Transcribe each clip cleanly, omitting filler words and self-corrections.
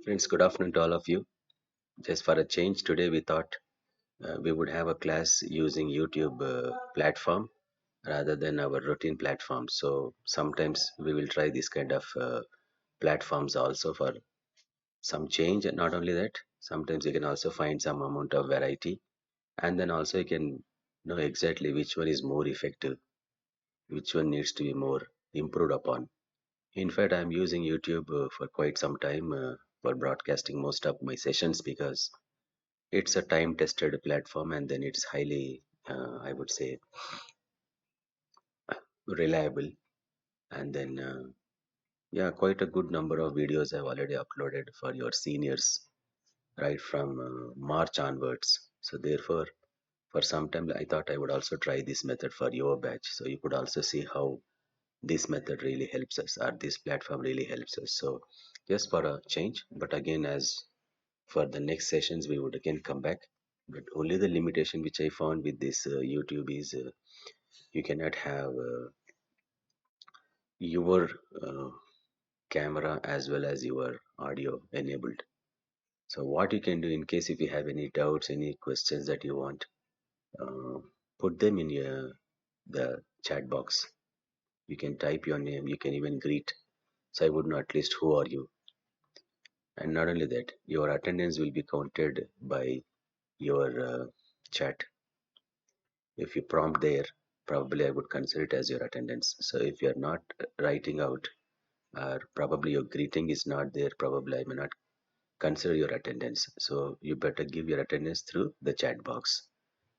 Friends, good afternoon to all of you. Just for a change, today we thought we would have a class using YouTube platform rather than our routine platform. So sometimes we will try this kind of platforms also for some change. And not only that, sometimes you can also find some amount of variety, and then also you can know exactly which one is more effective, which one needs to be more improved upon. In fact, I'm using YouTube for quite some time for broadcasting most of my sessions because it's a time tested platform, and then it's highly I would say reliable. And then yeah, quite a good number of videos I've already uploaded for your seniors right from March onwards. So therefore, for some time I thought I would also try this method for your batch, so you could also see how this method really helps us, or this platform really helps us. So just for a change, but again, as for the next sessions we would again come back. But only the limitation which I found with this YouTube is you cannot have your uh, camera as well as your audio enabled. So what you can do, in case if you have any doubts, any questions that you want, uh, put them in the chat box. You can type your name, you can even greet. So I would know at least who are you. And not only that, your attendance will be counted by your chat. If you prompt there, probably I would consider it as your attendance. So if you're not writing out, or probably your greeting is not there, probably I may not consider your attendance. So you better give your attendance through the chat box.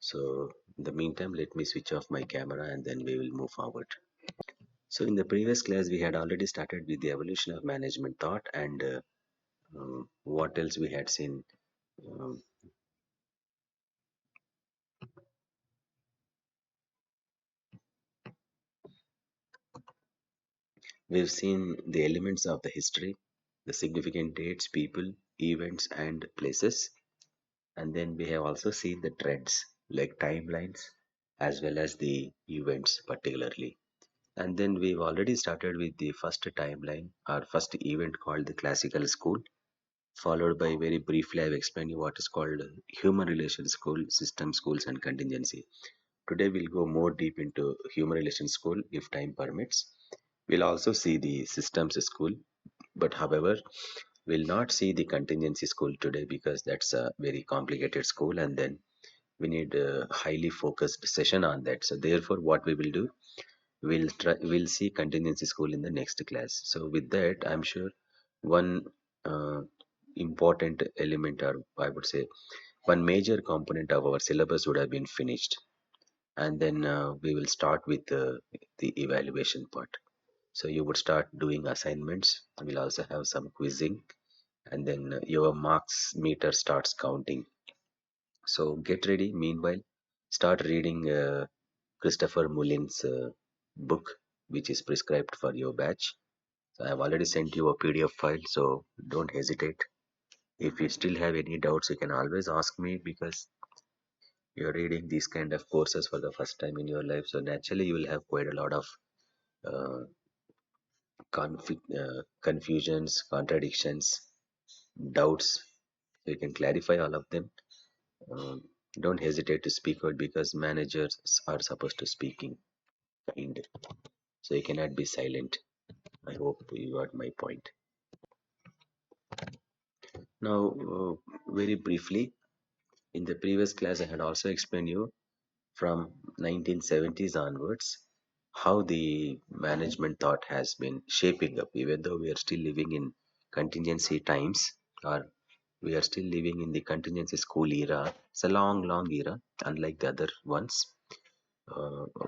So in the meantime, let me switch off my camera and then we will move forward. So in the previous class, we had already started with the evolution of management thought, and what else we had seen. Um, we've seen the elements of the history, the significant dates, people, events, and places. And then we have also seen the trends like timelines as well as the events particularly. And then we've already started with the first timeline, our first event called the classical school, followed by very briefly I've explained you what is called human relations school, system schools, and contingency. Today we'll go more deep into human relations school if time permits. We'll also see the systems school, but however, we'll not see the contingency school today because that's a very complicated school, and then we need a highly focused session on that. So therefore, what we will do, we'll see contingency school in the next class. So with that, I'm sure one uh, important element, or I would say one major component of our syllabus would have been finished, and then we will start with the evaluation part. So you would start doing assignments. We'll also have some quizzing, and then your marks meter starts counting. So get ready. Meanwhile, start reading Christopher Mullin's book, which is prescribed for your batch. So I have already sent you a PDF file, so don't hesitate. If you still have any doubts, you can always ask me because you're reading these kind of courses for the first time in your life. So naturally, you will have quite a lot of uh, confusions, contradictions, doubts. So you can clarify all of them. Um, don't hesitate to speak out because managers are supposed to speaking kind. So you cannot be silent. I hope you got my point. Now, very briefly, in the previous class, I had also explained you from 1970s onwards how the management thought has been shaping up, even though we are still living in contingency times, or we are still living in the contingency school era. It's a long, long era, unlike the other ones.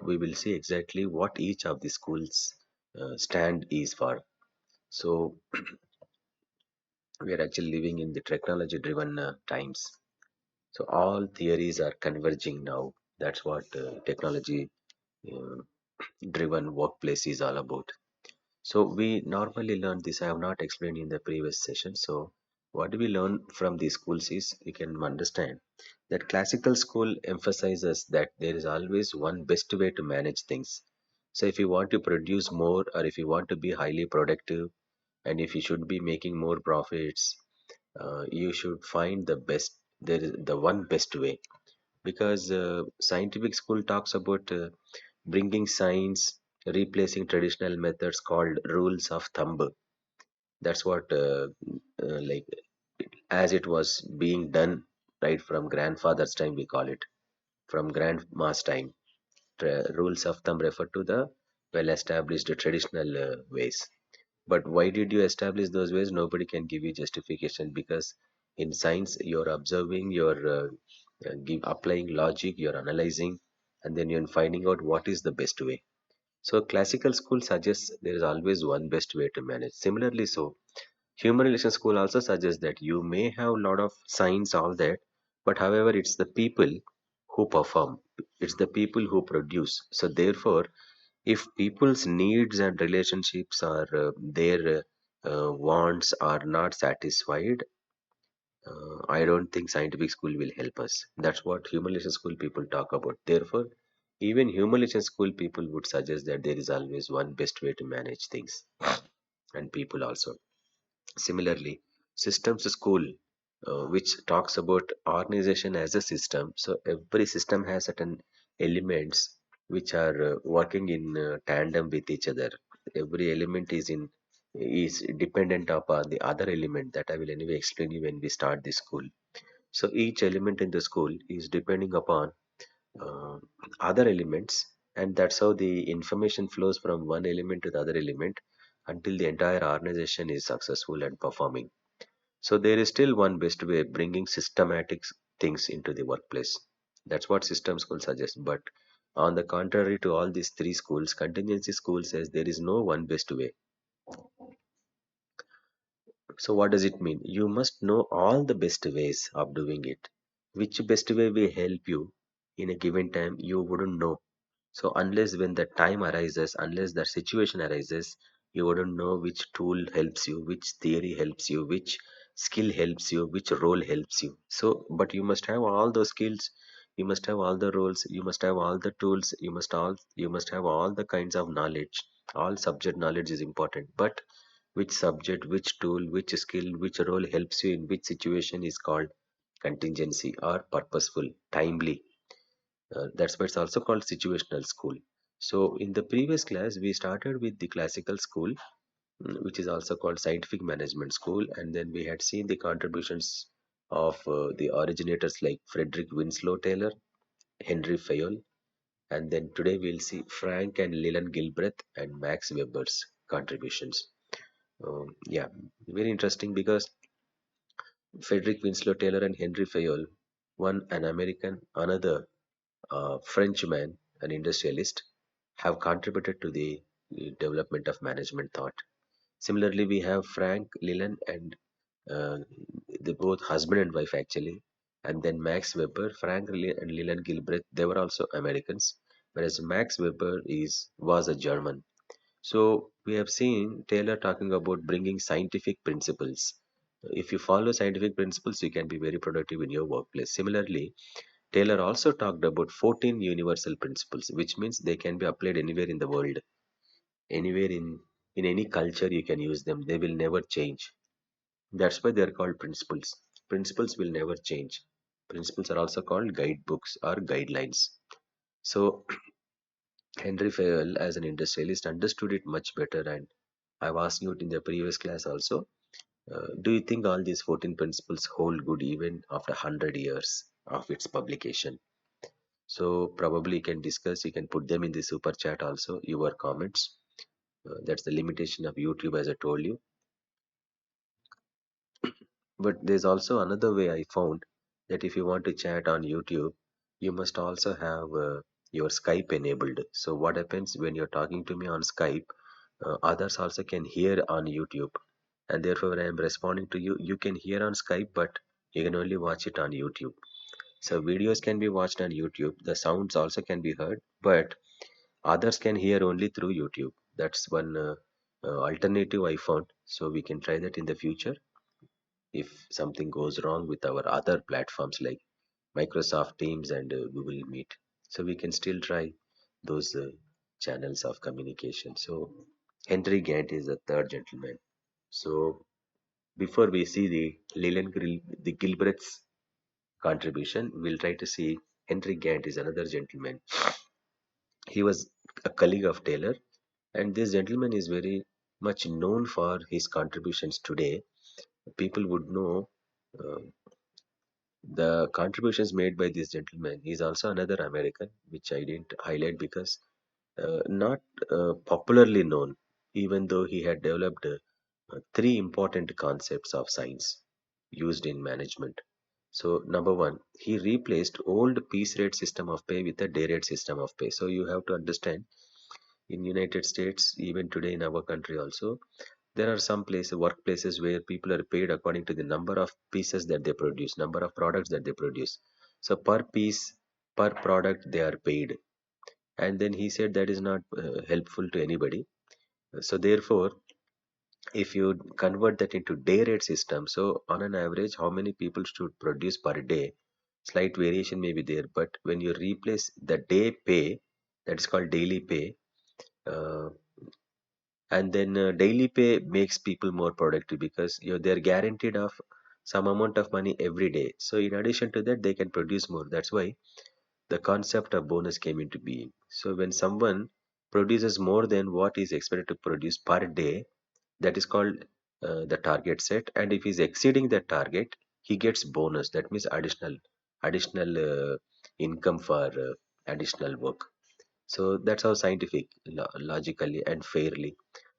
We will see exactly what each of the schools stand is for. So we are actually living in the technology driven times. So all theories are converging now. That's what technology uh, driven workplace is all about. So we normally learn this. I have not explained in the previous session. So what we learn from these schools is you can understand that classical school emphasizes that there is always one best way to manage things. So if you want to produce more, or if you want to be highly productive, And if you should be making more profits, you should find the best, there is the one best way. Because scientific school talks about bringing science, replacing traditional methods called rules of thumb. That's what like as it was being done right from grandfather's time, we call it, from grandma's time. Rules of thumb refer to the well established traditional ways. But why did you establish those ways? Nobody can give you justification, because in science you're observing, you're applying logic, you're analyzing, and then you're finding out what is the best way. So classical school suggests there is always one best way to manage. Similarly, so human relation school also suggests that you may have a lot of science, all that, but however, it's the people who perform, it's the people who produce. So therefore, if people's needs and relationships are their wants are not satisfied, I don't think scientific school will help us. That's what human relation school people talk about. Therefore, even human relation school people would suggest that there is always one best way to manage things and people also. Similarly, systems school, which talks about organization as a system. So every system has certain elements which are working in tandem with each other. Every element is dependent upon the other element, that I will anyway explain you when we start the school. So each element in the school is depending upon uh, other elements, and that's how the information flows from one element to the other element until the entire organization is successful and performing. So there is still one best way, bringing systematic things into the workplace. That's what system school suggests. But on the contrary to all these three schools, contingency school says there is no one best way. So what does it mean? You must know all the best ways of doing it. Which best way will help you in a given time, you wouldn't know. So unless when the time arises, unless the situation arises, you wouldn't know which tool helps you, which theory helps you, which skill helps you, which role helps you. So, but you must have all those skills, you must have all the roles, you must have all the tools, you must have all the kinds of knowledge. All subject knowledge is important, but which subject, which tool, which skill, which role helps you in which situation is called contingency or purposeful, timely. That's why it's also called situational school. So in the previous class, we started with the classical school, which is also called scientific management school, and then we had seen the contributions of the originators like Frederick Winslow Taylor, Henry Fayol, and then today we'll see Frank and Leland Gilbreth and Max Weber's contributions. Yeah, very interesting because Frederick Winslow Taylor and Henry Fayol, one an American, another Frenchman, an industrialist, have contributed to the development of management thought. Similarly, we have Frank Leland and uh, they both husband and wife actually, and then Max Weber, and Leland Gilbreth. They were also Americans, whereas Max Weber is was a German. So we have seen Taylor talking about bringing scientific principles. If you follow scientific principles, you can be very productive in your workplace. Similarly, Taylor also talked about 14 universal principles, which means they can be applied anywhere in the world, anywhere in any culture you can use them. They will never change. That's why they are called principles. Principles will never change. Principles are also called guidebooks or guidelines. So Henry Fayol, as an industrialist, understood it much better. And I've asked you it in the previous class also. Do you think all these 14 principles hold good even after 100 years of its publication? So probably you can discuss, you can put them in the super chat also, your comments. That's the limitation of YouTube, as I told you. But there's also another way I found, that if you want to chat on YouTube, you must also have your Skype enabled. So what happens when you're talking to me on Skype, others also can hear on YouTube. And therefore, when I'm responding to you, you can hear on Skype, but you can only watch it on YouTube. So videos can be watched on YouTube. The sounds also can be heard, but others can hear only through YouTube. That's one alternative I found. So we can try that in the future if something goes wrong with our other platforms like Microsoft Teams and Google Meet. So we can still try those channels of communication. So Henry Gantt is the third gentleman. So before we see the Gilbert's contribution, we'll try to see Henry Gant is another gentleman. He was a colleague of Taylor, and this gentleman is very much known for his contributions today. People would know uh, the contributions made by this gentleman. He's also another American, which I didn't highlight because not popularly known, even though he had developed three important concepts of science used in management. So, number one, he replaced old piece rate system of pay with a day rate system of pay. So, you have to understand in United States, even today in our country also, there are some places, workplaces where people are paid according to the number of pieces that they produce, number of products that they produce. So, per piece, per product, they are paid. And then he said that is not helpful to anybody. So, therefore, if you convert that into day rate system, so on an average how many people should produce per day, slight variation may be there, but when you replace the day pay, that's called daily pay, uh, and then daily pay makes people more productive because they're guaranteed of some amount of money every day, so in addition to that they can produce more. That's why the concept of bonus came into being. So when someone produces more than what is expected to produce per day, that is called the target set, and if he's exceeding that target he gets bonus, that means additional income for additional work. So that's how scientific, logically and fairly,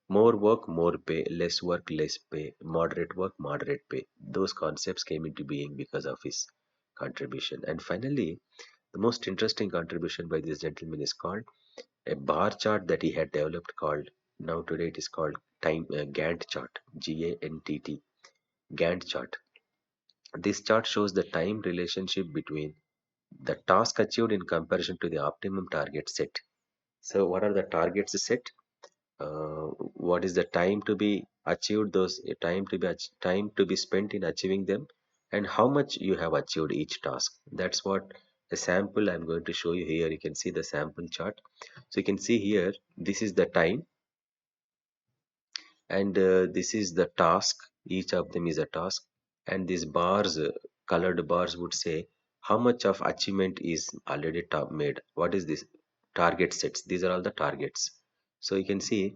more work more pay, less work less pay, moderate work moderate pay, those concepts came into being because of his contribution. And finally, the most interesting contribution by this gentleman is called a bar chart that he had developed called, now today it is called time Gantt chart, Gantt, Gantt chart. This chart shows the time relationship between the task achieved in comparison to the optimum target set. So what are the targets set? What is the time to be achieved, those time to be spent in achieving them, and how much you have achieved each task. That's what a sample I'm going to show you here. You can see the sample chart. So you can see here, this is the time, and this is the task. Each of them is a task, and these bars, colored bars, would say how much of achievement is already made. What is this? Target sets. These are all the targets. So you can see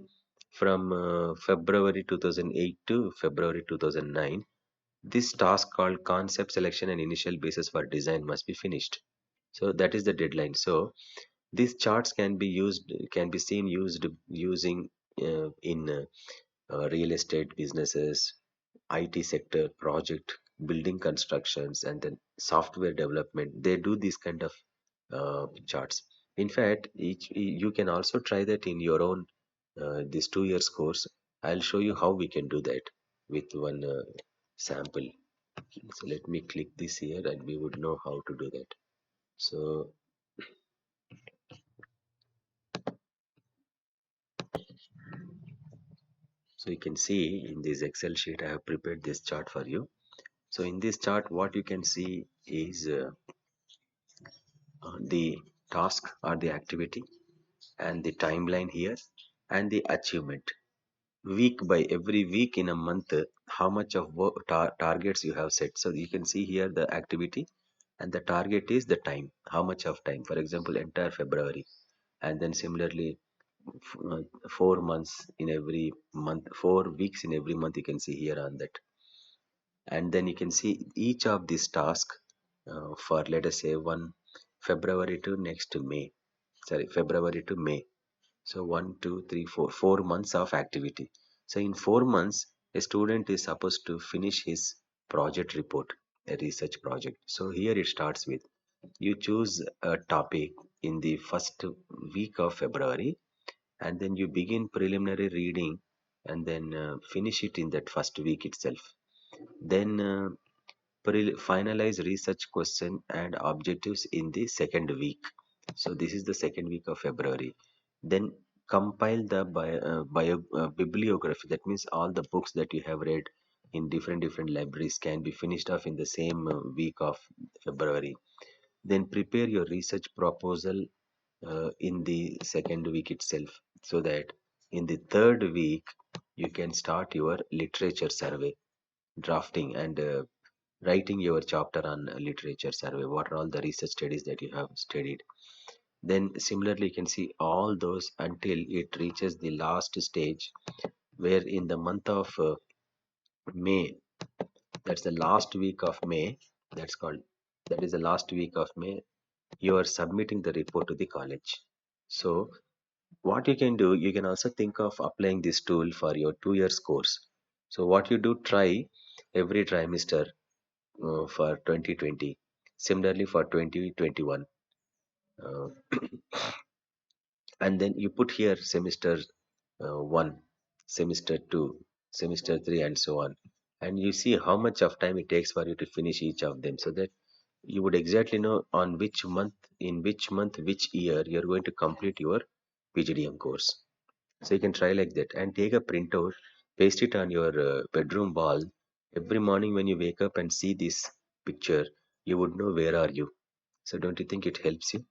from February 2008 to February 2009, this task called concept selection and initial basis for design must be finished. So that is the deadline. So these charts can be seen using in real estate businesses, IT sector, project, building constructions, and then software development. They do these kind of charts. In fact, you can also try that in your own this 2 years course. I'll show you how we can do that with one sample. So let me click this here, and we would know how to do that. So so you can see in this Excel sheet, I have prepared this chart for you. So in this chart, what you can see is the task or the activity, and the timeline here, and the achievement. Week by every week in a month, how much of work targets you have set. So you can see here the activity, and the target is the time, how much of time. For example, entire February, and then similarly 4 months in every month, 4 weeks in every month. You can see here on that, and then you can see each of these tasks for, let us say, one February to next May, sorry, February to May. So 1, 2, 3, 4 months of activity. So in 4 months a student is supposed to finish his project report, a research project. So here it starts with, you choose a topic in the first week of February, and then you begin preliminary reading, and then finish it in that first week itself. Then finalize research question and objectives in the second week. So this is the second week of February. Then compile the bibliography. That means all the books that you have read in different libraries can be finished off in the same week of February. Then prepare your research proposal in the second week itself, so that in the third week you can start your literature survey, drafting and writing your chapter on literature survey. What are all the research studies that you have studied? Then similarly, you can see all those until it reaches the last stage, where in the month of May, that's the last week of May, that's called, that is the last week of May, you are submitting the report to the college. So what you can do, you can also think of applying this tool for your 2 years course. So what you do, try every trimester for 2020, similarly for 2021, uh, and then you put here semester 1, semester 2, semester 3, and so on, and you see how much of time it takes for you to finish each of them, so that you would exactly know on which month, in which month, which year you're going to complete your PGDM course. So you can try like that and take a printout, paste it on your bedroom wall. Every morning when you wake up and see this picture, you would know where are you. So don't you think it helps you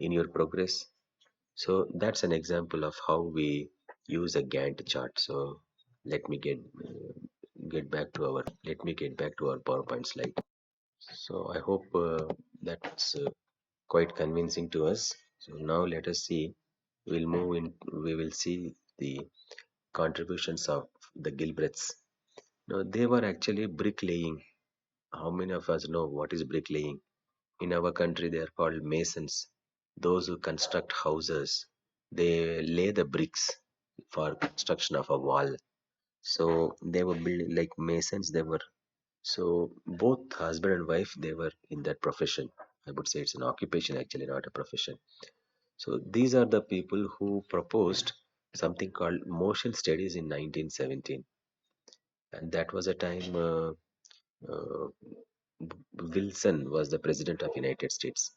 in your progress? So that's an example of how we use a Gantt chart. So let me get back to our PowerPoint slide. So I hope that's quite convincing to us. So now let us see. We'll move in. We will see the contributions of the Gilbreths. Now they were actually bricklaying. How many of us know what is bricklaying? In our country, they are called masons. Those who construct houses, they lay the bricks for construction of a wall. So they were building like masons. They were, so both husband and wife, they were in that profession. I would say it's an occupation actually, not a profession. So these are the people who proposed something called motion studies in 1917, and that was a time uh, Wilson was the president of United States.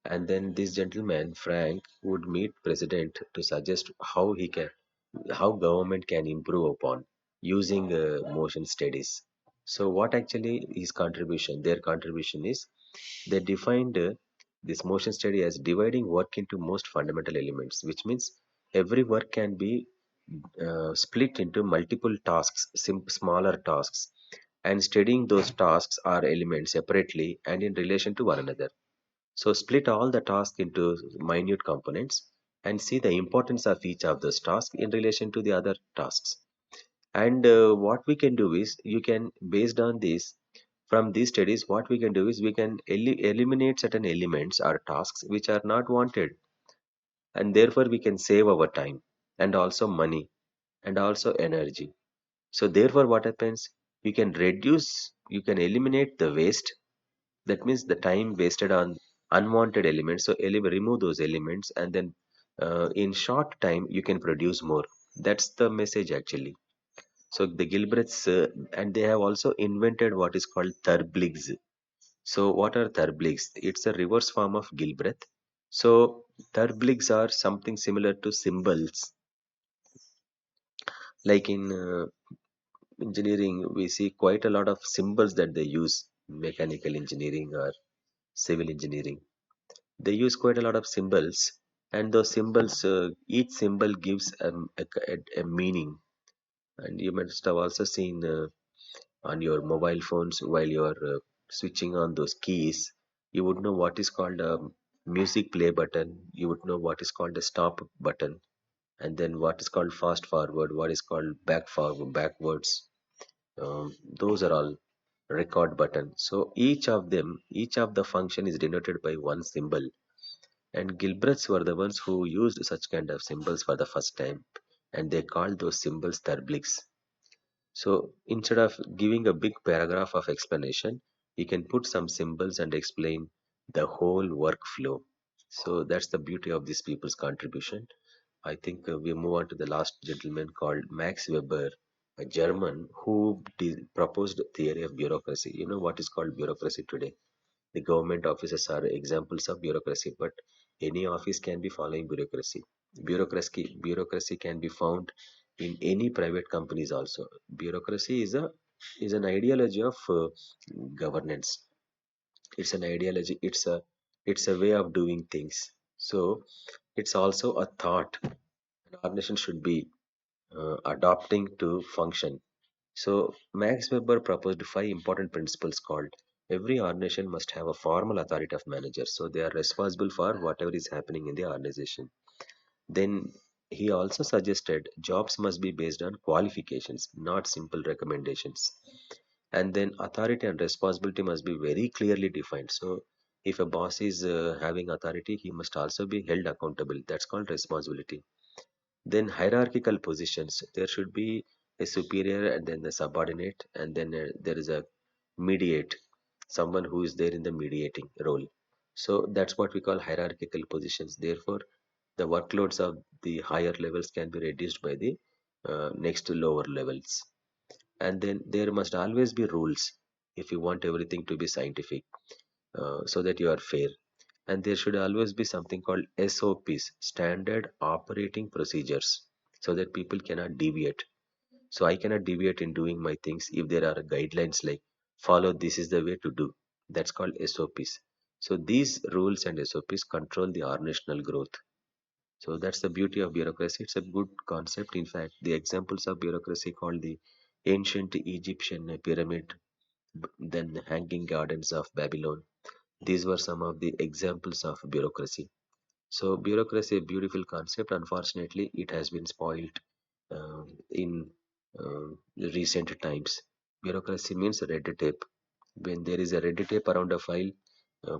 And then this gentleman Frank would meet president to suggest how government can improve upon using motion studies. So what actually his contribution? Their contribution is they defined this motion study as dividing work into most fundamental elements, which means every work can be split into multiple tasks, smaller tasks, and studying those tasks or elements separately and in relation to one another. So split all the tasks into minute components and see the importance of each of those tasks in relation to the other tasks. And what we can do is, you can, based on this, from these studies, what we can do is we can eliminate certain elements or tasks which are not wanted, and therefore we can save our time and also money and also energy. So therefore, what happens? You can eliminate the waste. That means the time wasted on unwanted elements. So remove those elements, and then in short time you can produce more. That's the message actually. So the Gilbreths, and they have also invented what is called therbligs. So what are therbligs? It's a reverse form of Gilbreth. So therbligs are something similar to symbols. Like in engineering, we see quite a lot of symbols that they use. Mechanical engineering or civil engineering, they use quite a lot of symbols, and those symbols, each symbol gives a meaning. And you must have also seen on your mobile phones, while you are switching on those keys, you would know what is called a music play button, you would know what is called a stop button, and then what is called fast forward, what is called backwards. Those are all record button. So each of the function is denoted by one symbol, and Gilbreths were the ones who used such kind of symbols for the first time, and they called those symbols therbligs. So instead of giving a big paragraph of explanation, you can put some symbols and explain the whole workflow. So that's the beauty of these people's contribution. I think we move on to the last gentleman called Max Weber, a German who proposed theory of bureaucracy. You know what is called bureaucracy today? The government offices are examples of bureaucracy, but any office can be following bureaucracy. Bureaucracy can be found in any private companies also. Bureaucracy is an ideology of governance. It's an ideology. It's a way of doing things. So it's also a thought. An organization should be. adapting to function. So Max Weber proposed five important principles called every organization must have a formal authority of manager. So they are responsible for whatever is happening in the organization. Then he also suggested jobs must be based on qualifications, not simple recommendations. And then authority and responsibility must be very clearly defined. So if a boss is having authority, he must also be held accountable. That's called responsibility. Then hierarchical positions, there should be a superior and then the subordinate, and then there is a mediate, someone who is there in the mediating role. So that's what we call hierarchical positions. Therefore, the workloads of the higher levels can be reduced by the next lower levels. And then there must always be rules if you want everything to be scientific, so that you are fair. And there should always be something called SOPs, standard operating procedures, so that people cannot deviate. So I cannot deviate in doing my things if there are guidelines like follow this is the way to do. That's called SOPs. So these rules and SOPs control the organizational growth. So that's the beauty of bureaucracy. It's a good concept. In fact, the examples of bureaucracy called the ancient Egyptian pyramid, then the hanging gardens of Babylon. These were some of the examples of bureaucracy. So bureaucracy, a beautiful concept. Unfortunately, it has been spoiled in recent times. Bureaucracy means red tape. When there is a red tape around a file,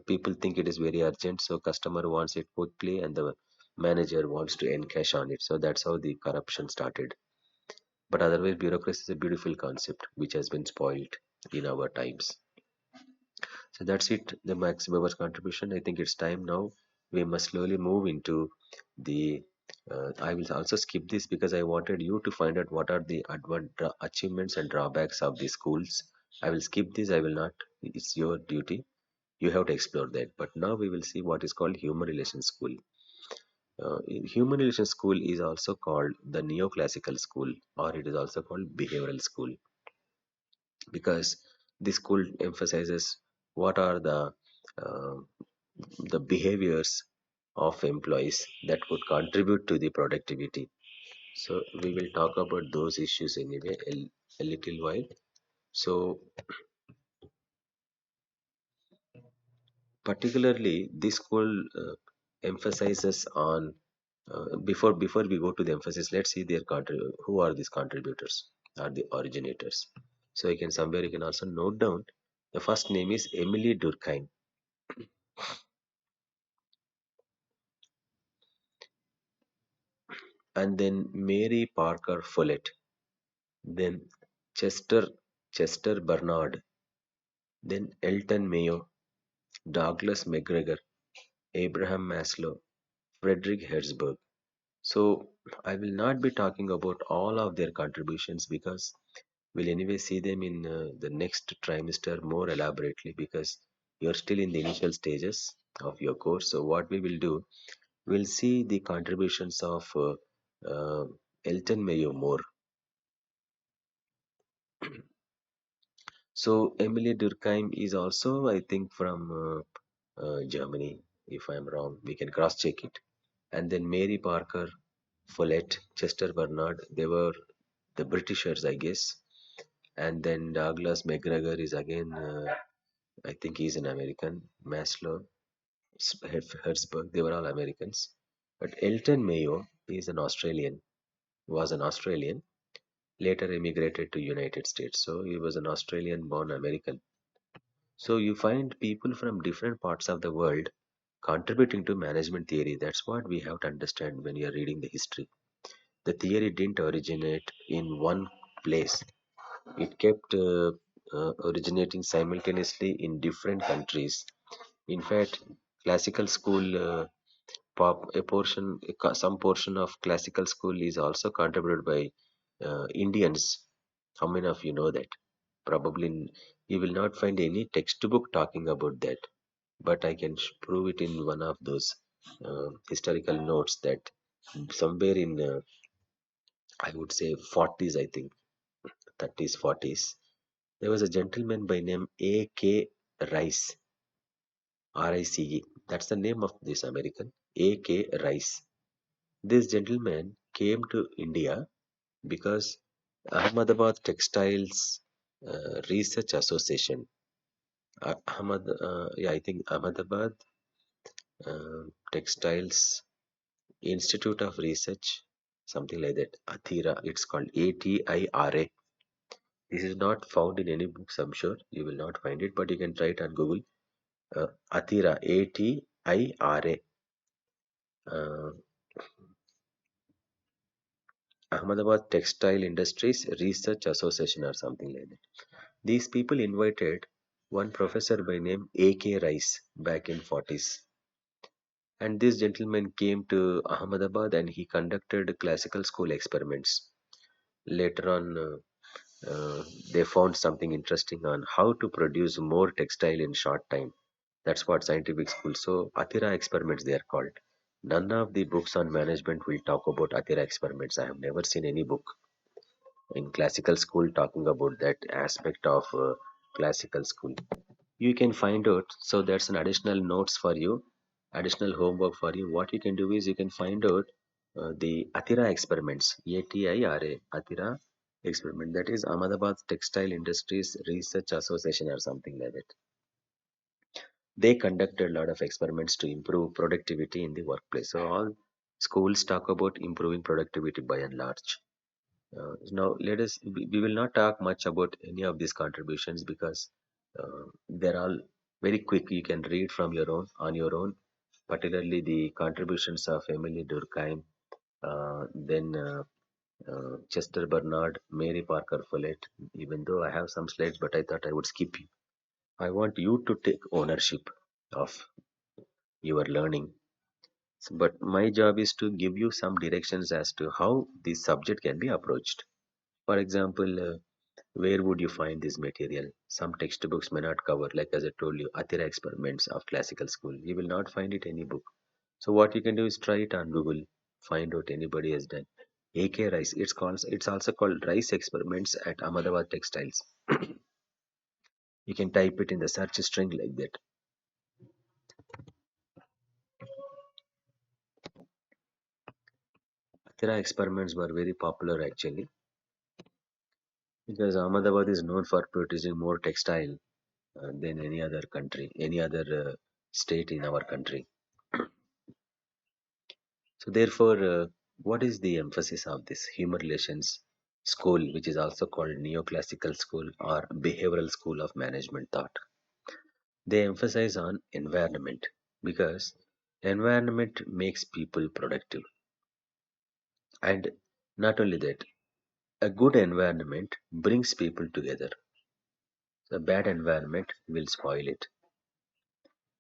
people think it is very urgent, so customer wants it quickly, and the manager wants to encash on it. So that's how the corruption started. But otherwise, bureaucracy is a beautiful concept which has been spoiled in our times. So that's it, the Max Weber's contribution. I think it's time now. We must slowly move into the. I will also skip this because I wanted you to find out what are the achievements and drawbacks of the schools. I will skip this. I will not. It's your duty. You have to explore that. But now we will see what is called human relations school. Human relations school is also called the neoclassical school, or it is also called behavioral school, because this school emphasizes what are uh, the behaviors of employees that could contribute to the productivity. So we will talk about those issues anyway a little while. So particularly this school emphasizes on before we go to the emphasis, let's see their who are these contributors, are the originators. So you can somewhere you can also note down the first name is Emily Durkheim, and then Mary Parker Follett, then Chester Chester Bernard, then Elton Mayo, Douglas McGregor, Abraham Maslow, Frederick Herzberg. So I will not be talking about all of their contributions because we'll anyway see them in the next trimester more elaborately, because you're still in the initial stages of your course. So what we will do, we'll see the contributions of uh, Elton Mayo more. So Emily Durkheim is also, I think, from Germany. If I'm wrong, we can cross check it. And then Mary Parker, Follett, Chester Bernard, they were the Britishers, I guess. And then Douglas McGregor is again, I think he's an American. Maslow, Hertzberg, they were all Americans. But Elton Mayo is an Australian, was an Australian, later immigrated to United States. So he was an Australian-born American. So you find people from different parts of the world contributing to management theory. That's what we have to understand when you're reading the history. The theory didn't originate in one place. It kept originating simultaneously in different countries. In fact, classical school some portion of classical school is also contributed by Indians. How many of you know that? Probably you will not find any textbook talking about that, but I can prove it in one of those historical notes that somewhere in I would say 40s, I think 30s, 40s, there was a gentleman by name A.K. Rice, RICE. That's the name of this American, A.K. Rice. This gentleman came to India because Ahmedabad Textiles Research Association, I think Ahmedabad Textiles Institute of Research, something like that. Athira, it's called ATIRA. This is not found in any books, I'm sure. You will not find it, but you can try it on Google. Athira, ATIRA. Uh, Ahmedabad Textile Industries Research Association or something like that. These people invited one professor by name A.K. Rice back in 40s. And this gentleman came to Ahmedabad and he conducted classical school experiments. Later on, they found something interesting on how to produce more textile in short time. That's what scientific school. So Atira experiments they are called. None of the books on management will talk about Atira experiments. I have never seen any book in classical school talking about that aspect of classical school. You can find out. So that's an additional notes for you, additional homework for you. What you can do is you can find out the Atira experiments, ATIRA, Atira experiment. That is Ahmedabad Textile Industries Research Association or something like that. They conducted a lot of experiments to improve productivity in the workplace. So all schools talk about improving productivity by and large. Now, we will not talk much about any of these contributions because they're all very quick. You can read from your own, on your own, particularly the contributions of Emily Durkheim, then Chester Bernard, Mary Parker Follett. Even though I have some slides, but I thought I would skip you. I want you to take ownership of your learning. But my job is to give you some directions as to how this subject can be approached. For example, where would you find this material? Some textbooks may not cover, like as I told you, Atira experiments of classical school. You will not find it any book. So what you can do is try it on Google, find out anybody has done. AK Rice, it's also called Rice Experiments at Ahmedabad Textiles. You can type it in the search string like that. Atira experiments were very popular actually because Ahmedabad is known for producing more textile than any other country, any other state in our country. So therefore, what is the emphasis of this human relations school, which is also called neoclassical school or behavioral school of management thought? They emphasize on environment because environment makes people productive. And not only that, a good environment brings people together. A bad environment will spoil it.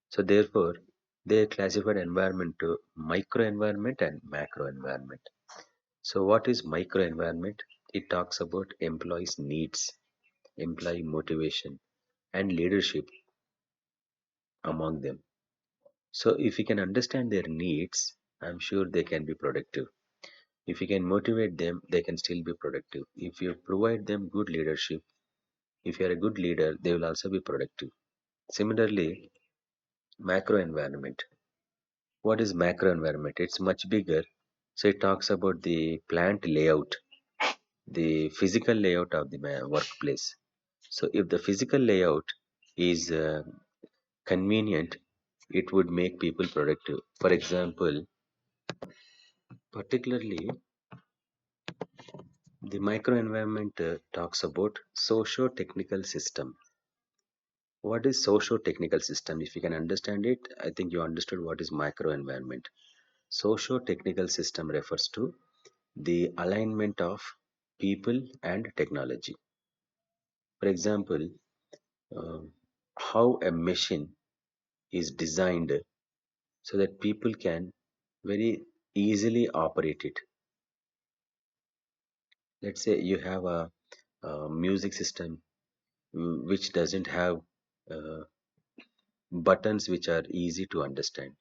So therefore, they classified environment to micro environment and macro environment. So, what is microenvironment? It talks about employees' needs, employee motivation, and leadership among them. So, if you can understand their needs, I'm sure they can be productive. If you can motivate them, they can still be productive. If you provide them good leadership, if you are a good leader, they will also be productive. Similarly, macro environment. What is macro environment? It's much bigger. So, it talks about the plant layout, the physical layout of the workplace. So if the physical layout is convenient, it would make people productive. For example, particularly the microenvironment talks about socio-technical system. What is socio-technical system? If you can understand it, I think you understood what is microenvironment. Socio-technical system refers to the alignment of people and technology. For example, how a machine is designed so that people can very easily operate it. Let's say you have a music system which doesn't have uh, buttons which are easy to understand.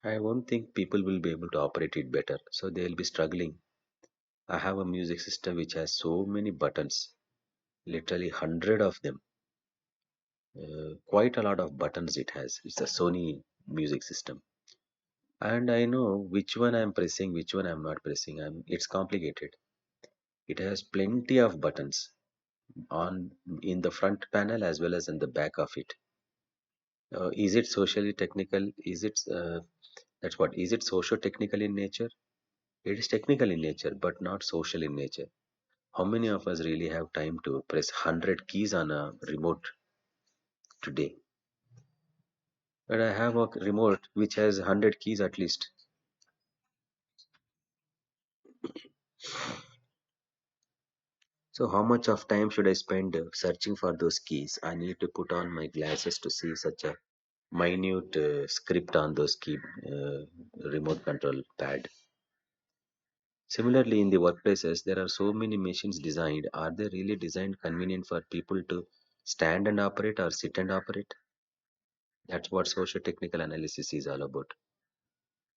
I won't think people will be able to operate it better, so they'll be struggling. I have a music system which has so many buttons, literally 100 of them. Quite a lot of buttons it has. It's a Sony music system, and I know which one I'm pressing, which one I'm not pressing. It's complicated. It has plenty of buttons on in the front panel as well as in the back of it. Is it socially technical? That's what? Is it socio-technical in nature? It is technical in nature, but not social in nature. How many of us really have time to press 100 keys on a remote today? But I have a remote which has 100 keys at least. So how much of time should I spend searching for those keys? I need to put on my glasses to see such a minute script on those key remote control pad. Similarly, in the workplaces, there are so many machines designed. Are they really designed convenient for people to stand and operate or sit and operate? That's what socio-technical analysis is all about.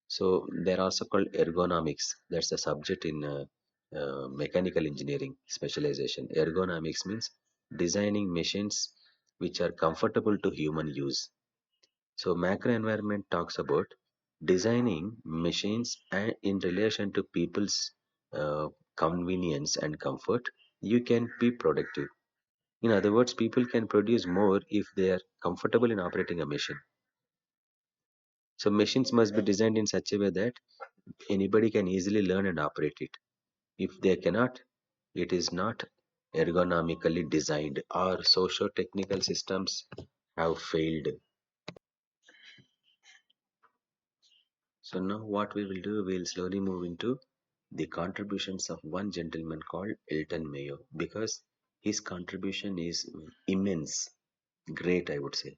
So they're also called ergonomics. That's a subject in mechanical engineering specialization. Ergonomics means designing machines which are comfortable to human use. So macro environment talks about designing machines and in relation to people's uh, convenience and comfort. You can be productive. In other words, people can produce more if they are comfortable in operating a machine. So machines must be designed in such a way that anybody can easily learn and operate it. If they cannot, it is not ergonomically designed or socio-technical systems have failed. So now what we will do, we'll slowly move into the contributions of one gentleman called Elton Mayo because his contribution is immense, great I would say.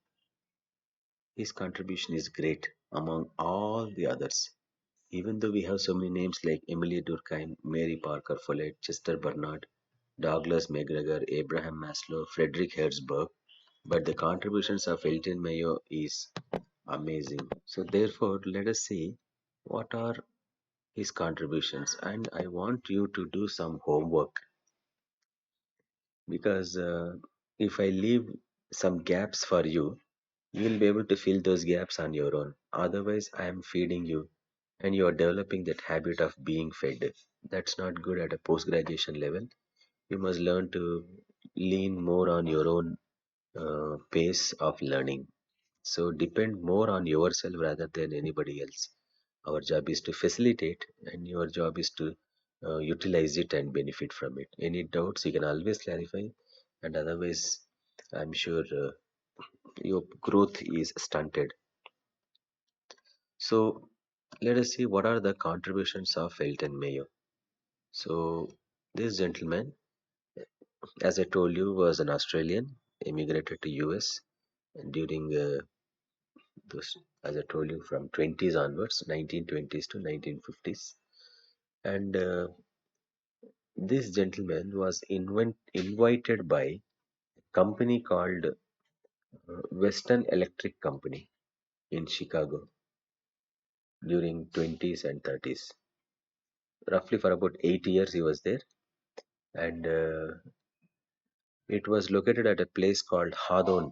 His contribution is great among all the others. Even though we have so many names like Emily Durkheim, Mary Parker Follett, Chester Bernard, Douglas MacGregor, Abraham Maslow, Frederick Herzberg, but the contributions of Elton Mayo is amazing. So therefore, let us see what are his contributions, and I want you to do some homework because if I leave some gaps for you, you will be able to fill those gaps on your own. Otherwise, I am feeding you and you are developing that habit of being fed. That's not good at a post graduation level. You must learn to lean more on your own pace of learning. So depend more on yourself rather than anybody else. Our job is to facilitate, and your job is to utilize it and benefit from it. Any doubts, you can always clarify, and otherwise, I'm sure your growth is stunted. So let us see what are the contributions of Elton Mayo. So this gentleman, as I told you, was an Australian, immigrated to US during those, as I told you, from 20s onwards, 1920s to 1950s. And this gentleman was invited by a company called Western Electric Company in Chicago during 20s and 30s. Roughly for about 8 years he was there, and it was located at a place called Hawthorne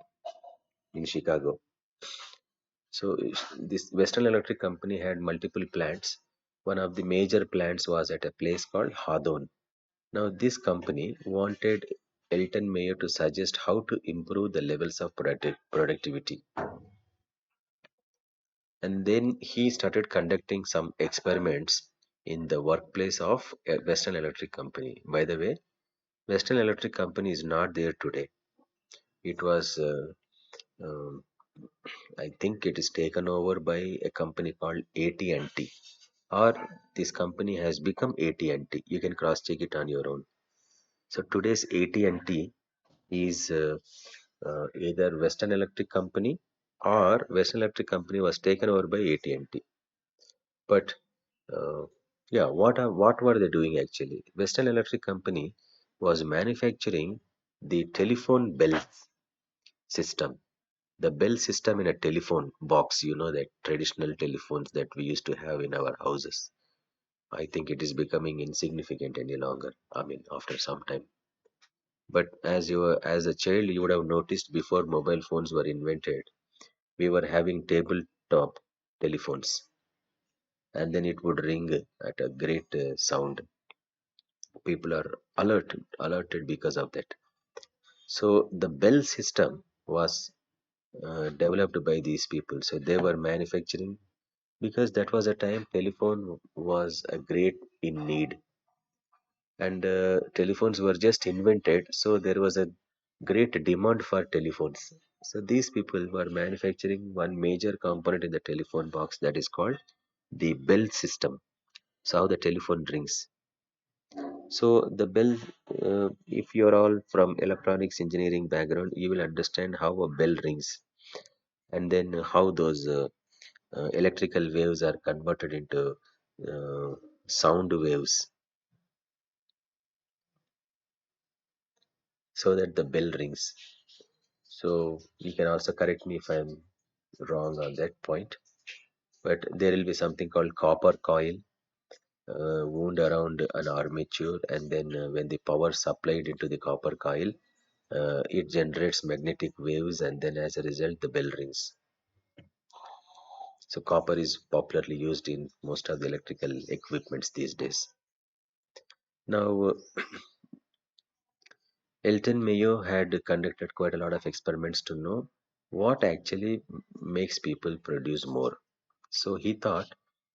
in Chicago. So this Western Electric Company had multiple plants. One of the major plants was at a place called Hawthorne. Now this company wanted Elton Mayo to suggest how to improve the levels of productivity. And then he started conducting some experiments in the workplace of a Western Electric Company. By the way, Western Electric Company is not there today. It was um, I think it is taken over by a company called AT&T, or this company has become AT&T. You can cross check it on your own. So today's AT&T is either Western Electric Company or Western Electric Company was taken over by AT&T. But uh, yeah, what were they doing actually? Western Electric Company was manufacturing the telephone bell system. The bell system in a telephone box, you know, that traditional telephones that we used to have in our houses. I think it is becoming insignificant any longer. I mean, after some time. But as a child, you would have noticed before mobile phones were invented, we were having tabletop telephones, and then it would ring at a great sound. People are alerted because of that. So the bell system was developed by these people. So they were manufacturing because that was a time telephone was a great in need, and telephones were just invented. So there was a great demand for telephones. So these people were manufacturing one major component in the telephone box that is called the bell system. So how the telephone rings. So the bell, if you're all from electronics engineering background, you will understand how a bell rings, and then how those electrical waves are converted into uh, sound waves, so that the bell rings. So you can also correct me if I'm wrong on that point. But there will be something called copper coil wound around an armature, and then when the power supplied into the copper coil, it generates magnetic waves, and then as a result, the bell rings. So copper is popularly used in most of the electrical equipments these days. Now, Elton Mayo had conducted quite a lot of experiments to know what actually makes people produce more. So he thought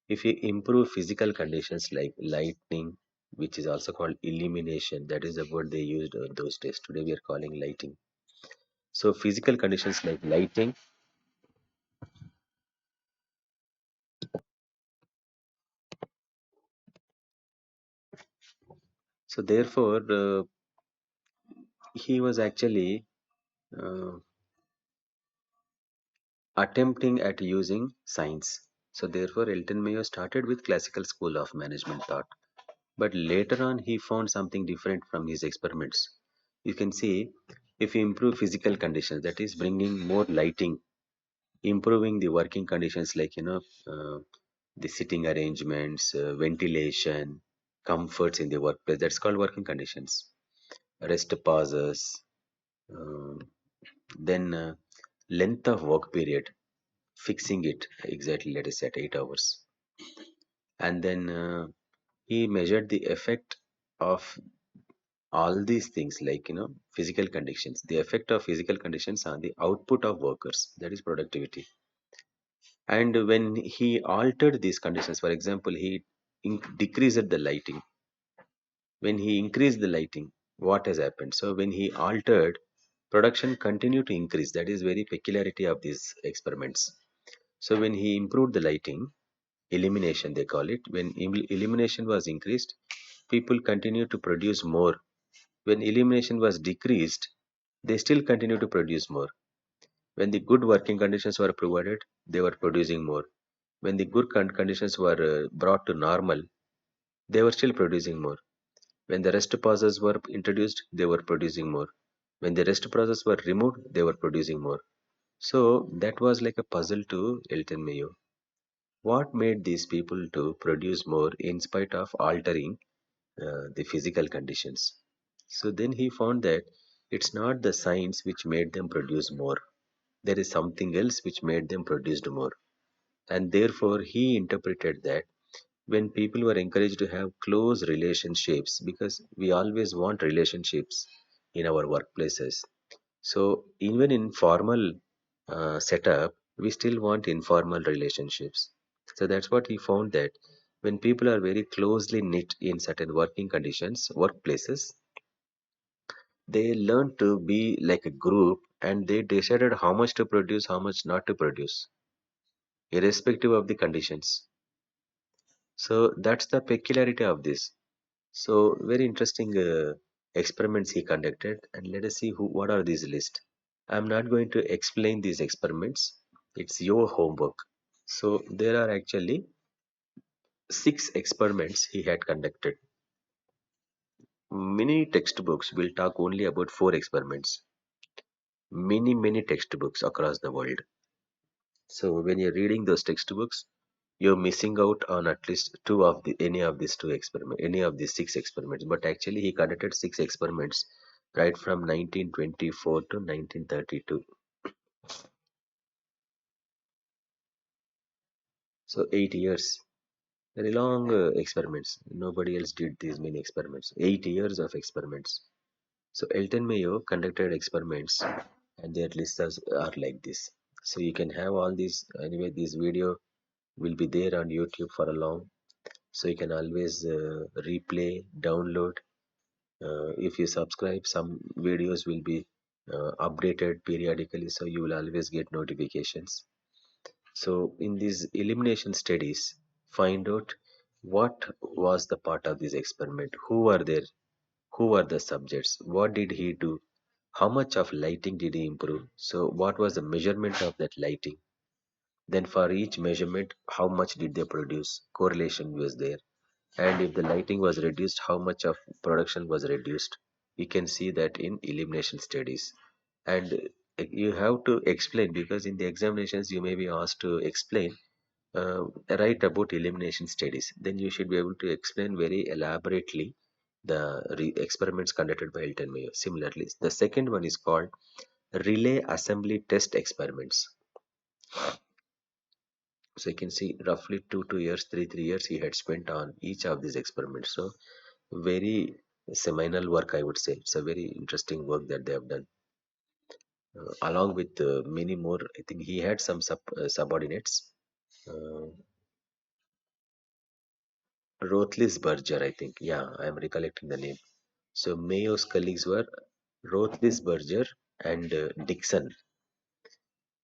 if you improve physical conditions like lighting, which is also called illumination, that is the word they used those days. Today we are calling lighting. So physical conditions like lighting. So therefore, he was actually uh, attempting at using science. So therefore, Elton Mayo started with classical school of management thought. But later on, he found something different from his experiments. You can see if you improve physical conditions, that is bringing more lighting, improving the working conditions like, the sitting arrangements, ventilation, comforts in the workplace. That's called working conditions. Rest pauses, uh, then length of work period, fixing it exactly, let us say at 8 hours. And then he measured the effect of all these things like physical conditions, the effect of physical conditions on the output of workers, that is productivity. And when he altered these conditions, for example, he decreased the lighting. When he increased the lighting, what has happened? So when he altered, production continued to increase. That is very peculiarity of these experiments. So when he improved the lighting, illumination they call it, when illumination was increased, people continued to produce more. When illumination was decreased, they still continue to produce more. When the good working conditions were provided, they were producing more. When the good conditions were brought to normal, they were still producing more. When the rest pauses were introduced, they were producing more. When the rest pauses were removed, they were producing more. So that was like a puzzle to Elton Mayo. What made these people to produce more in spite of altering the physical conditions? So then he found that it's not the science which made them produce more. There is something else which made them produce more. And therefore, he interpreted that when people were encouraged to have close relationships, because we always want relationships in our workplaces. So even in formal setup, we still want informal relationships. So that's what he found that when people are very closely knit in certain working conditions, workplaces, they learn to be like a group, and they decided how much to produce, how much not to produce, irrespective of the conditions. So that's the peculiarity of this. So very interesting experiments he conducted, and let us see what are these lists. I'm not going to explain these experiments. It's your homework. So there are actually 6 experiments he had conducted. Many textbooks will talk only about 4 experiments. Many textbooks across the world. So when you're reading those textbooks, you're missing out on at least two of the any of these 2 experiments, any of these 6 experiments. But actually, he conducted 6 experiments right from 1924 to 1932. So 8 years. Very long experiments. Nobody else did these many experiments. 8 years of experiments. So Elton Mayo conducted experiments, and their lists are like this. So you can have all these. Anyway, this video will be there on YouTube for a long. So you can always replay, download. If you subscribe, some videos will be updated periodically, so you will always get notifications. So in these elimination studies, find out what was the part of this experiment, who are there, who are the subjects, what did he do, how much of lighting did he improve, so what was the measurement of that lighting, then for each measurement how much did they produce, correlation was there, and if the lighting was reduced, how much of production was reduced. You can see that in elimination studies. And you have to explain, because in the examinations you may be asked to explain, uh, write about elimination studies. Then you should be able to explain very elaborately the experiments conducted by Elton Mayo. Similarly, the second one is called relay assembly test experiments. So you can see roughly 2 years, 3 years he had spent on each of these experiments. So very seminal work, I would say. It's a very interesting work that they have done. Along with many more, I think he had some subordinates. Uh, Roethlisberger, I think. Yeah, I am recollecting the name. So Mayo's colleagues were Roethlisberger and Dixon.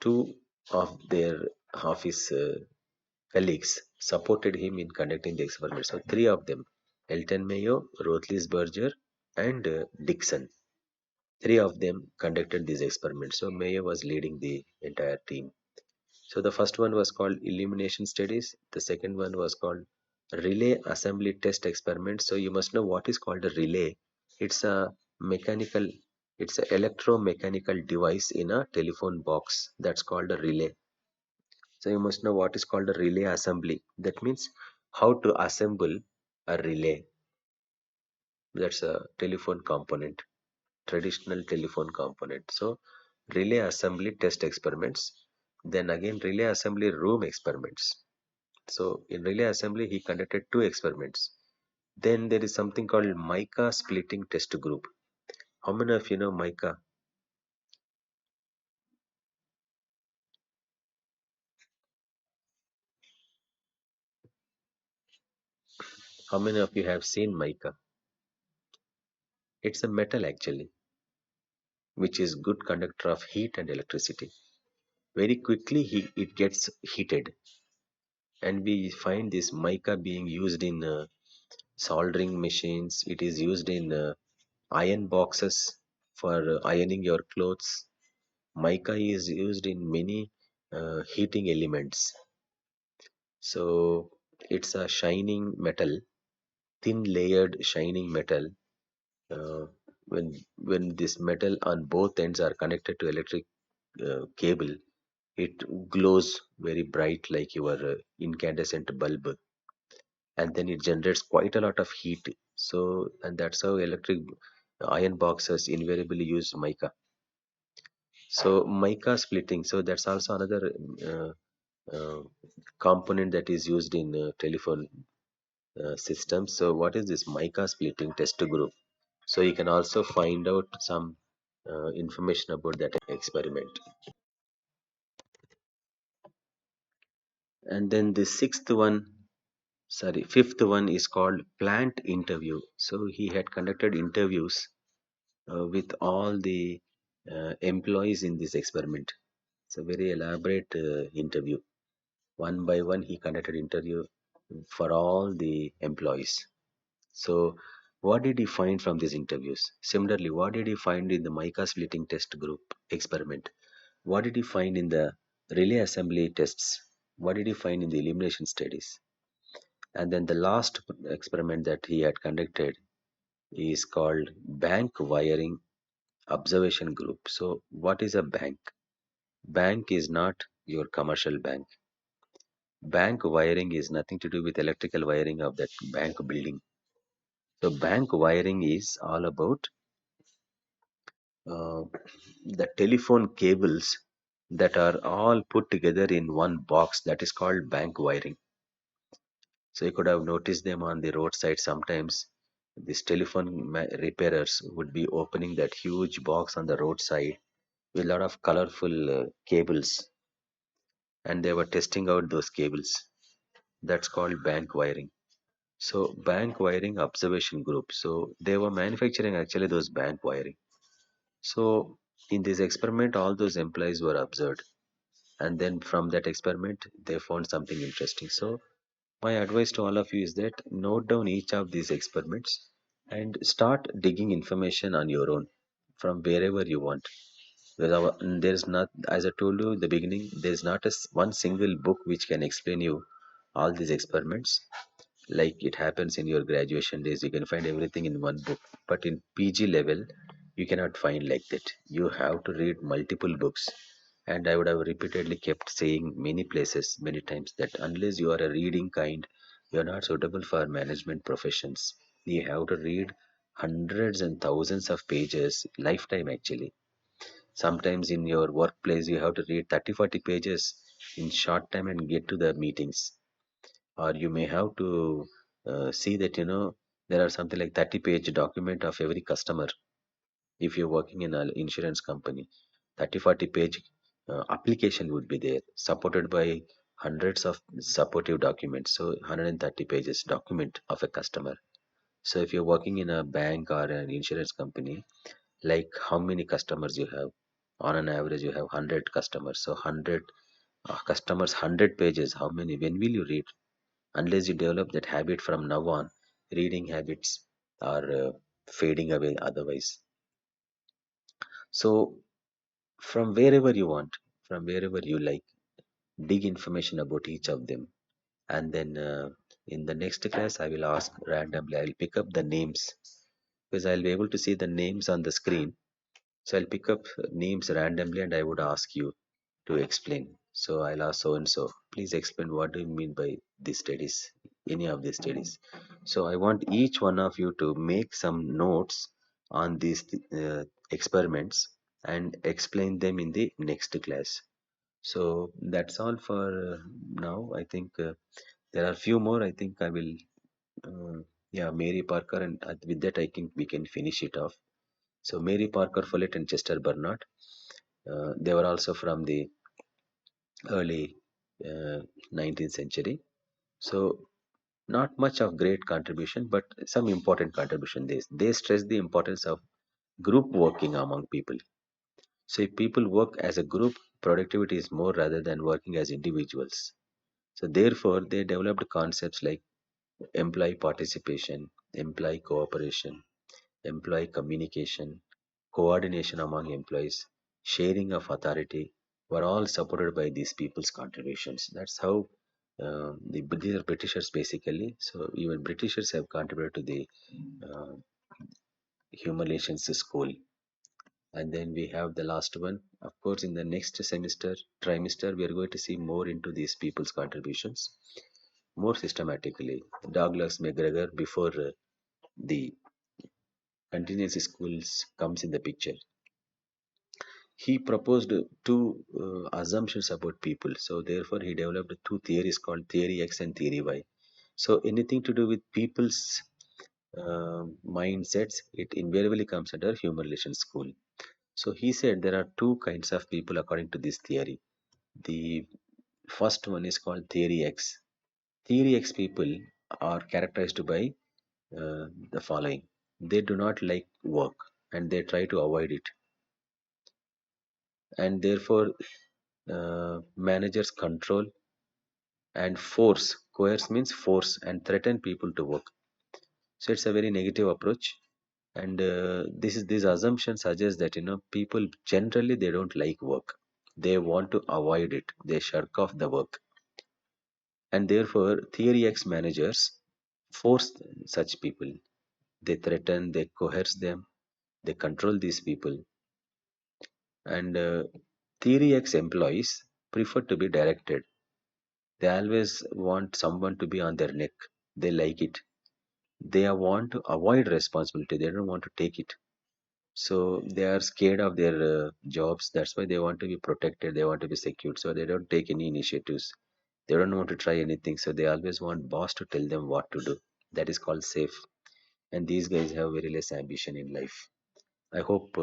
Two of his colleagues supported him in conducting the experiment. So three of them, Elton Mayo, Roethlisberger, and Dixon. Three of them conducted these experiments. So Mayo was leading the entire team. So the first one was called illumination studies. The second one was called relay assembly test experiment. So you must know what is called a relay. It's a mechanical, it's an electromechanical device in a telephone box. That's called a relay. So you must know what is called a relay assembly. That means how to assemble a relay. That's a telephone component, traditional telephone component. So relay assembly test experiments. Then again relay assembly room experiments. So in relay assembly, he conducted two experiments. Then there is something called mica splitting test group. How many of you know mica? How many of you have seen mica? It's a metal actually, which is good conductor of heat and electricity. Very quickly it gets heated, and we find this mica being used in soldering machines. It is used in iron boxes for ironing your clothes. Mica is used in many heating elements. So it's a shining metal, thin layered shining metal. Uh, when this metal on both ends are connected to electric cable, it glows very bright like your incandescent bulb, and then it generates quite a lot of heat. So, and that's how electric iron boxes invariably use mica. So mica splitting. So that's also another uh, component that is used in telephone system. So what is this mica splitting test group? So you can also find out some information about that experiment. And then the fifth one is called plant interview. So he had conducted interviews with all the employees in this experiment. It's a very elaborate interview. One by one, he conducted interview for all the employees. So, what did he find from these interviews? Similarly, what did he find in the mica splitting test group experiment? What did he find in the relay assembly tests? What did he find in the elimination studies? And then the last experiment that he had conducted is called bank wiring observation group. So, what is a bank? Bank is not your commercial bank. Bank wiring is nothing to do with electrical wiring of that bank building. So, bank wiring is all about uh, the telephone cables that are all put together in one box, that is called bank wiring. So you could have noticed them on the roadside sometimes. These telephone repairers would be opening that huge box on the roadside with a lot of colorful cables, and they were testing out those cables. That's called bank wiring. So bank wiring observation group. So they were manufacturing actually those bank wiring. So in this experiment, all those employees were observed, and then from that experiment, they found something interesting. So my advice to all of you is that note down each of these experiments and start digging information on your own from wherever you want. There's not, as I told you in the beginning, there's not one single book which can explain you all these experiments. Like it happens in your graduation days, you can find everything in one book. But in PG level, you cannot find like that. You have to read multiple books. And I would have repeatedly kept saying many places, many times, that unless you are a reading kind, you are not suitable for management professions. You have to read hundreds and thousands of pages, lifetime actually. Sometimes in your workplace, you have to read 30, 40 pages in short time and get to the meetings. Or you may have to see that, there are something like 30-page document of every customer. If you're working in an insurance company, 30, 40-page application would be there, supported by hundreds of supportive documents. So 130 pages document of a customer. So if you're working in a bank or an insurance company, like how many customers you have? On an average, you have 100 customers. So 100 customers, 100 pages. How many? When will you read? Unless you develop that habit from now on, reading habits are fading away otherwise. So, from wherever you want, from wherever you like, dig information about each of them. And then in the next class, I will ask randomly, I will pick up the names because I'll be able to see the names on the screen. So I'll pick up names randomly and I would ask you to explain. So I'll ask so and so, please explain what do you mean by these studies, any of these studies. So I want each one of you to make some notes on these experiments and explain them in the next class. So that's all for now. I think there are few more. I think I will, yeah, Mary Parker, and with that, I think we can finish it off. So Mary Parker Follett and Chester Bernard, they were also from the early 19th century. So not much of great contribution, but some important contribution. They stress the importance of group working among people. So if people work as a group, productivity is more rather than working as individuals. So therefore, they developed concepts like employee participation, employee cooperation, employee communication, coordination among employees, sharing of authority were all supported by these people's contributions. That's how these are Britishers basically. So even Britishers have contributed to the uh, human relations school. And then we have the last one. Of course, in the next semester, trimester, we are going to see more into these people's contributions more systematically. Douglas McGregor, before the contingency schools comes in the picture, he proposed two assumptions about people. So therefore, he developed two theories called Theory X and Theory Y. So anything to do with people's mindsets, it invariably comes under human relations school. So he said there are two kinds of people according to this theory. The first one is called Theory X. Theory X people are characterized by the following: they do not like work and they try to avoid it, and therefore managers control and force. Coerce means force and threaten people to work. So it's a very negative approach. And this assumption suggests that people generally they don't like work. They want to avoid it. They shirk off the work, and therefore theory X managers force such people. They threaten, they coerce them, they control these people, and theory X employees prefer to be directed. They always want someone to be on their neck. They like it. They want to avoid responsibility. They don't want to take it. So they are scared of their jobs. That's why they want to be protected. They want to be secured. So they don't take any initiatives. They don't want to try anything, so they always want boss to tell them what to do. That is called safe. And these guys have very less ambition in life. I hope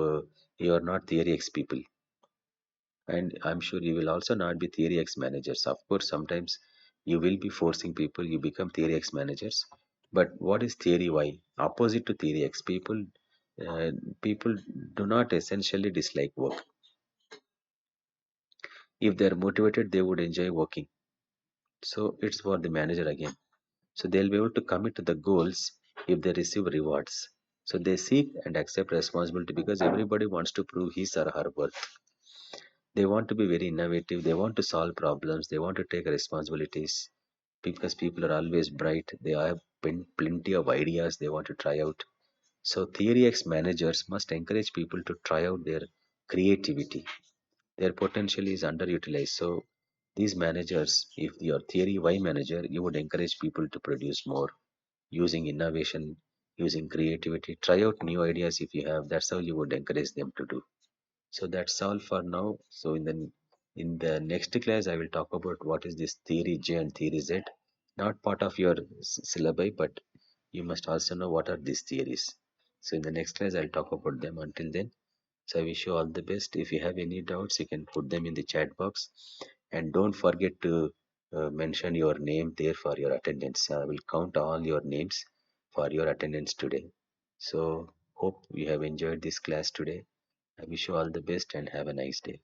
you are not theory X people, and I'm sure you will also not be theory X managers. Of course, sometimes you will be forcing people, you become theory X managers. But what is theory Y? Opposite to theory X, uh, people do not essentially dislike work. If they are motivated, they would enjoy working. So it's for the manager again. So they'll be able to commit to the goals if they receive rewards. So they seek and accept responsibility because everybody wants to prove his or her worth. They want to be very innovative. They want to solve problems. They want to take responsibilities because people are always bright. They have plenty of ideas they want to try out. So Theory X managers must encourage people to try out their creativity. Their potential is underutilized. So these managers, if you're Theory Y manager, you would encourage people to produce more using innovation, using creativity. Try out new ideas if you have. That's how you would encourage them to do. So that's all for now. So in the next class, I will talk about what is this theory J and theory Z. Not part of your syllabi, but you must also know what are these theories. So in the next class, I'll talk about them. Until then, so I wish you all the best. If you have any doubts, you can put them in the chat box, and don't forget to mention your name there for your attendance. I will count all your names for your attendance today. So hope you have enjoyed this class today. I wish you all the best and have a nice day.